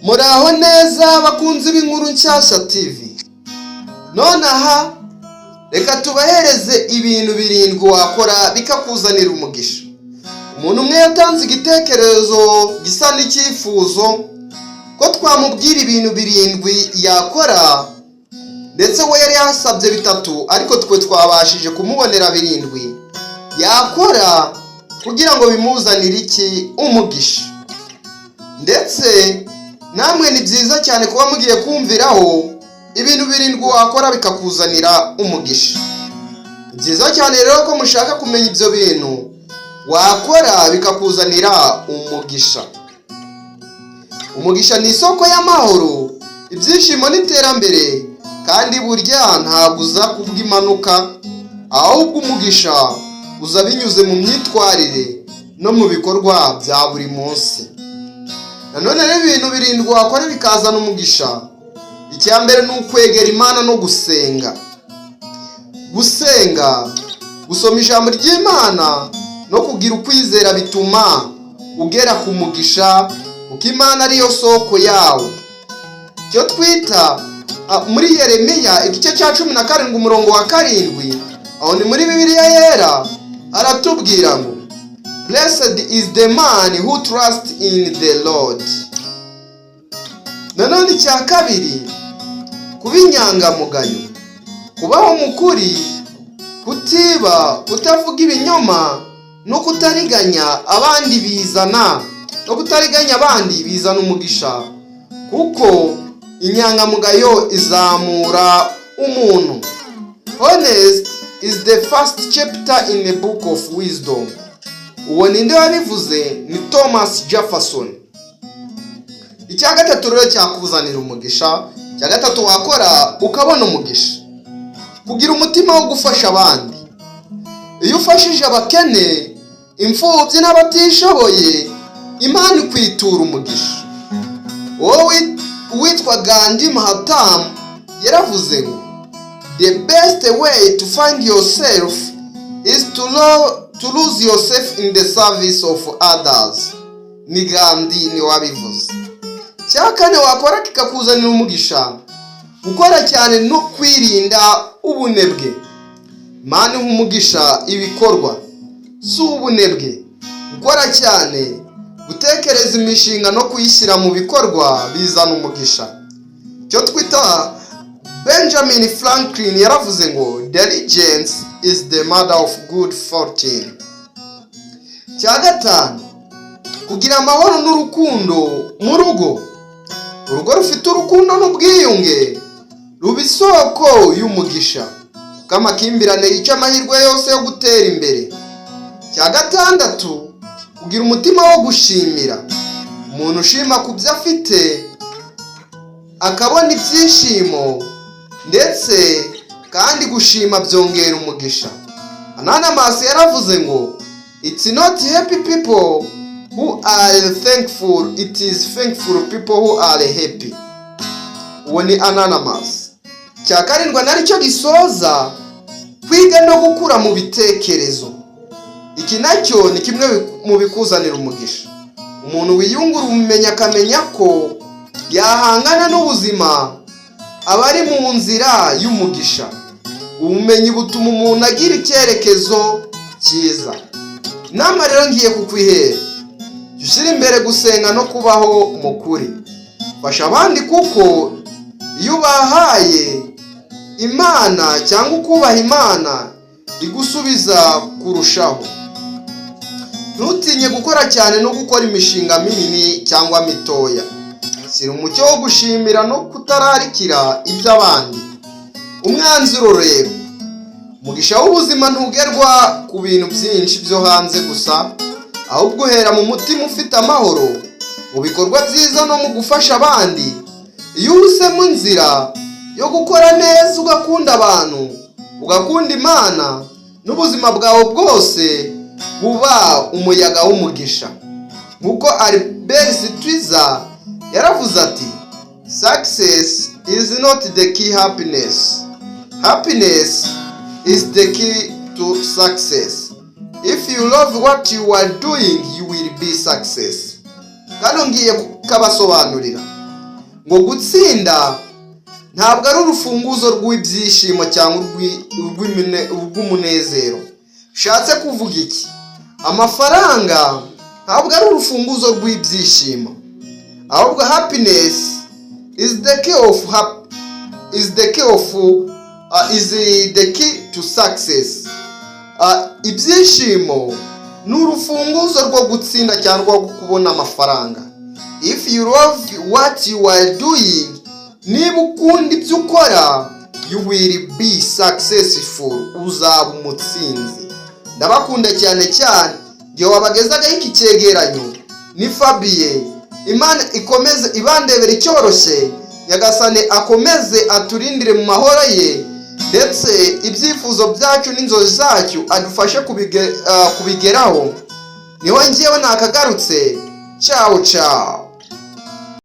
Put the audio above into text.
Muraho neza bakunzi b'inkuru nshyashya TV. None aha reka tubahereze ibintu birindwi wakora bikakuzanira umugisha. Umuntu umwe yatanze igitekerezo gisa n'icyifuzo ko twamubwira ibintu birindwi yakora, ndetse we yari yasabye bitatu ariko twe twabashije kumubonera birindwi yakora kugira ngo bimuzanire iki? Umugisha. Ndetse namwe ni byiza cyane kuba mugiye kumviraho ibintu birindwi wakora bikakuzanira umugisha. Byiza cyane rero ko mushaka kumenya ibyo bintu wakora bikakuzanira umugisha. Umugisha ni isoko y'amahoro, ibyishimo n'iterambere, kandi burya ntabwo uza kubw'impanuka, ahubwo umugisha uza binyuze mu myitwarire no mu bikorwa bya buri munsi. Nanone rero ibintu birindwi wakora bikazana umugisha, icya mbere ni ukwegera Imana no gusenga. Gusenga, gusoma ijambo ry'Imana no kugira ukwizera bituma ugera ku mugisha, kuko Imana ariyo soko yawo. Cyo twita muri Yeremiya igice cya 17 umurongo wa 7, aho ni muri Bibiliya yera, aratubwira ngo Blessed is the man who trusts in the Lord. Nanone icya kabiri, kuba inyangamugayo, kubaho mukuri, kutiba, kutavuga ibinyoma no kutariganya abandi bizana umugisha, kuko inyangamugayo izamura umuntu. Honest is the first chapter in the book of wisdom. Uwo ninde wabivuze? Ni Thomas Jefferson. Icya gatatu rero cyakuzanira umugisha, icya gatatu wakora ukabona umugisha, kugira umutima wo gufasha abandi. Iyo ufashije abakene, imfubyi n'abatishoboye, Imana ikwitura umugisha. Wowe witwa Gandhi Mahatma yaravuze ngo the best way to find yourself is to lose yourself in the service of others. Ni Gandhi ni wabivuze. Cyakane wakora kikakuzanira umugisha, gukora cyane no kwirinda ubunebwe. Imana umugisha ibikorwa, si ubunebwe. Gukora cyane, gutekereza imishinga no kuyishyira mu bikorwa bizana umugisha. Cyo twita Benjamin Franklin yaravuze ngo diligence is the mother of good fortune. Cya gatanu, kugira amahoro n'urukundo mu rugo. Urugo rufite urukundo n'ubwiyunge ruba isoko y'umugisha, kamakimbirane yica amahirwe yose yo gutera imbere. Cya gatandatu, kugira umutima wo gushimira. Umuntu ushima ku byo afite akabona ibyishimo, ndetse kandi gushima byongera umugisha. Ananias yaravuze ngo it's not happy people who are thankful, it is thankful people who are happy. Uwo ni Ananias. Cya karindwi naricyo gisoza, kwiga no gukura mu bitekerezo. Iki nacyo ni kimwe mu bikuzanira umugisha. Umuntu wiyungura ubumenyi akamenya ko yahangana n'ubuzima, aba ari mu nzira y'umugisha. Ubumenyi butuma umuntu agira icyerekezo cyiza. Nama rero ngiye kukwihera, ushyira imbere gusenga no kubaho mukuri. Fasha abandi, kuko iyo ubahaye Imana cyangwa ukubaha Imana igusubiza kurushaho. Ntutinye gukora cyane no gukora imishinga minini cyangwa mitoya. Sira umucyo wo gushimira no kutararikira iby'abandi. Umwanzuro rero, umugisha w'ubuzima ntugerwa ku bintu byinshi byo hanze gusa, ahubwo uhera mu mutima ufite amahoro, mu bikorwa byiza no mu gufasha abandi. Iyo uhisemo inzira yo gukora neza, ugakunda abantu, ugakunda Imana, n'ubuzima bwawe bwose buba umuyaga w'umugisha. Nk'uko Albert yaravuze ati success is not the key happiness. Happiness is the key to success. If you love what you are doing, you will be success. Kandi ngiye kabasobanurira. ngo gutsinda ntabwo ari urufunguzo rw'ibyishimo cyangwa urw'umunezero. Ushatse kuvuga iki? Amafaranga ntabwo ari urufunguzo rw'ibyishimo, ahubwo happiness is the key to success. Ibyishimo ni urufunguzo rwo gutsinda cyangwa rwo kubona amafaranga. If you love what you are doing, niba ukunda ibyo ukora, you will be successful, uzaba umutsinzi. Ndabakunda cyane cyane. Yo wabagezagaho iki cyegeranyo ni Fabien. Imana ikomeze ibandebera icyoroshye, Nyagasane akomeze aturindire mu mahoro ye, ndetse ibyifuzo byacu n'inzozi zacu adufashe kubigeraho. Niho ngiyewe nakagarutse. Ciao ciao.